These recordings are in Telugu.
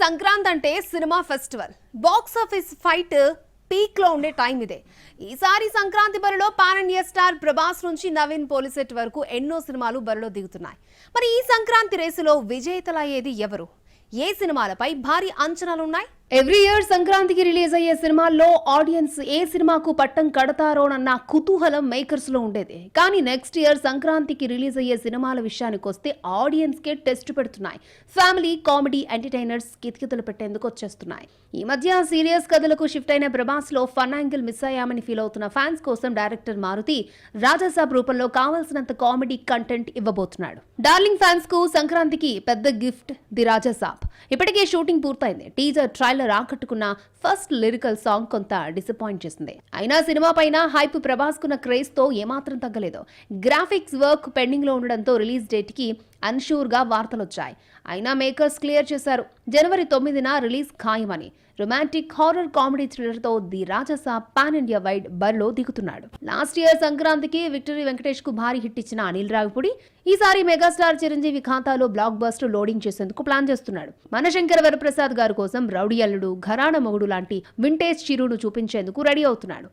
సంక్రాంతి అంటే cinema festival, box office fight peak లో ఉండే టైం ఇదే. ఈసారి సంక్రాంతి బరిలో పాన్ ఇండియా స్టార్ ప్రభాస్ నుంచి నవీన్ పోలిసెట్ వరకు ఎన్నో సినిమాలు బరిలో దిగుతున్నాయి. మరి ఈ సంక్రాంతి రేసులో విజేతలయ్యేది ఎవరు? ఏ సినిమాలపై భారీ అంచనాలున్నాయి? ఎవ్రీ ఇయర్ సంక్రాంతికి రిలీజ్ అయ్యే సినిమాల్లో ఆడియన్స్ ఏ సినిమాకు పట్టం కడతారోనన్న కుతూహలం మేకర్స్ లో ఉండేది. కానీ నెక్స్ట్ ఇయర్ సంక్రాంతికి రిలీజ్ అయ్యే సినిమాల విషయానికి వస్తే ఆడియన్స్ కే టెస్ట్ పెడుతున్నాయి. ఫ్యామిలీ కామెడీ ఎంటర్టైనర్స్ కితకితలు పెట్టేందుకు వచ్చేస్తున్నాయి. ఈ మధ్య సీరియస్ కథలకు షిఫ్ట్ అయిన ప్రభాస్ లో ఫన్ యాంగిల్ మిస్ అయ్యామని ఫీల్ అవుతున్న ఫ్యాన్స్ కోసం డైరెక్టర్ మారుతి రాజాసాబ్ రూపంలో కావాల్సినంత కామెడీ కంటెంట్ ఇవ్వబోతున్నాడు. డార్లింగ్ ఫ్యాన్స్ కు సంక్రాంతికి పెద్ద గిఫ్ట్ ది రాజాసాబ్. ఇప్పటికే షూటింగ్ పూర్తయింది. టీజర్ ట్రైలర్ ఆకట్టుకున్న ఫస్ట్ లిరికల్ సాంగ్ కొంత డిసప్పాయింట్ చేసింది. అయినా సినిమా పైన హైప్ ప్రభాస్ కున్న క్రేజ్ తో ఏమాత్రం తగ్గలేదు. గ్రాఫిక్స్ వర్క్ పెండింగ్ లో ఉండడంతో రిలీజ్ డేట్ కి అన్షూర్ గా వార్తలొచ్చాయి. అయినా మేకర్స్ క్లియర్ చేశారు, జనవరి 9న రిలీజ్ ఖాయమని. రొమాంటిక్ హారర్ కామెడీ థ్రిల్లర్ తో the Raja Saab pan India wide బరిలో దిగుతున్నాడు. లాస్ట్ ఇయర్ సంక్రాంతికి విక్టరీ వెంకటేష్ కు భారీ హిట్ ఇచ్చిన అనిల్ రావిపూడి ఈసారి మెగాస్టార్ చిరంజీవి ఖాతాలో బ్లాక్ బస్టర్ లోడింగ్ చేసేందుకు ప్లాన్ చేస్తున్నాడు. మనశంకర వరప్రసాద్ గారి కోసం రౌడీ అల్లుడు, ఘరాణ మొగుడు లాంటి వింటేజ్ చిరును చూపించేందుకు రెడీ అవుతున్నాడు.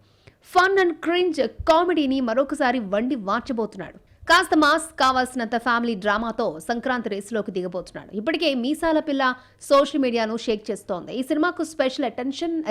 ఫన్ అండ్ క్రింజ్ కామెడీని మరొకసారి వండి మార్చబోతున్నాడు. కాస్త మాస్ కావాల్సినంత ఫ్యామిలీ డ్రామాతో సంక్రాంతి రేసులోకి దిగబోతున్నాడు. ఇప్పటికే మీసాల పిల్ల సోషల్ మీడియాను షేక్ చేస్తోంది. ఈ సినిమాకు స్పెషల్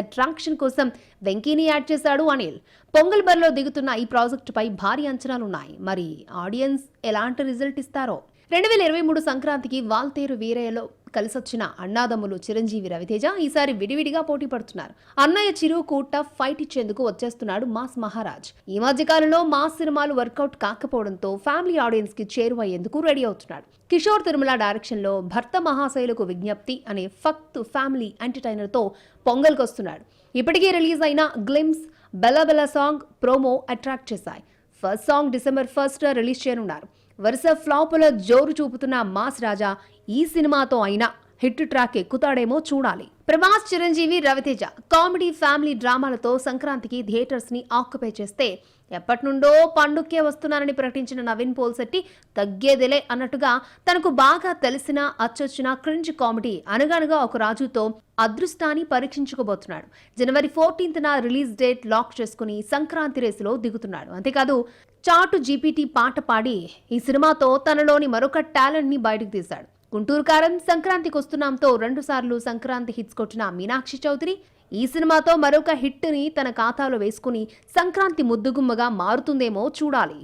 అట్రాక్షన్ కోసం వెంకీని యాడ్ చేశాడు అనిల్. పొంగల్ బరిలో దిగుతున్న ఈ ప్రాజెక్టుపై భారీ అంచనాలున్నాయి. మరి ఆడియన్స్ ఎలాంటి రిజల్ట్ ఇస్తారో? 2023 సంక్రాంతికి వాల్తేరు వీరయ్యలో కలిసొచ్చిన అన్నాదమ్ములు చిరంజీవి, రవితేజ ఈసారి విడివిడిగా పోటీ పడుతున్నారు. అన్నయ్య చిరుకు టఫ్ ఫైట్ ఇచ్చేందుకు వచ్చేస్తున్నాడు మాస్ మహారాజ్. ఈ మధ్య కాలంలో మాస్ సినిమాలు వర్కౌట్ కాకపోవడంతో ఫ్యామిలీ ఆడియన్స్ కి చేరువయ్యేందుకు రెడీ అవుతున్నాడు. కిషోర్ తిరుమల డైరెక్షన్ లో భర్త మహాశైలకు విజ్ఞప్తి అనే ఫక్త్ ఫ్యామిలీ ఎంటర్టైనర్ తో పొంగల్కొస్తున్నాడు. ఇప్పటికే రిలీజ్ అయిన glimpse, Bela Bela song promo attract చేశాయి. ఫస్ట్ సాంగ్ డిసెంబర్ 1 రిలీజ్ చేయనున్నారు. వరుస ఫ్లాపుల జోరు చూపుతున్న మాస్ రాజా ఈ సినిమాతో అయినా హిట్ ట్రాక్ ఎక్కుతాడేమో చూడాలి. ప్రభాస్, చిరంజీవి, రవితేజ కామెడీ ఫ్యామిలీ డ్రామాలతో సంక్రాంతికి థియేటర్స్ ని ఆక్యుపై చేస్తే ఎప్పటి నుండో పండుగకే వస్తున్నారని ప్రకటించిన నవీన్ పోల్శెట్టి తగ్గేదిలే అన్నట్టుగా తనకు బాగా తెలిసిన అచ్చొచ్చిన క్రింజ్ కామెడీ అనగనగా ఒక రాజుతో అదృష్టాన్ని పరీక్షించుకోబోతున్నాడు. జనవరి 14న రిలీజ్ డేట్ లాక్ చేసుకుని సంక్రాంతి రేసులో దిగుతున్నాడు. అంతేకాదు చాటు జీపీటీ పాట పాడి ఈ సినిమాతో తనలోని మరొక టాలెంట్ ని బయటకు తీశాడు. గుంటూరు కారం సంక్రాంతికి వస్తున్నాంతో 2 సార్లు సంక్రాంతి హిట్స్ కొట్టిన మీనాక్షి చౌదరి ఈ సినిమాతో మరొక హిట్ ని తన ఖాతాలో వేసుకుని సంక్రాంతి ముద్దుగుమ్మగా మారుతుందేమో చూడాలి.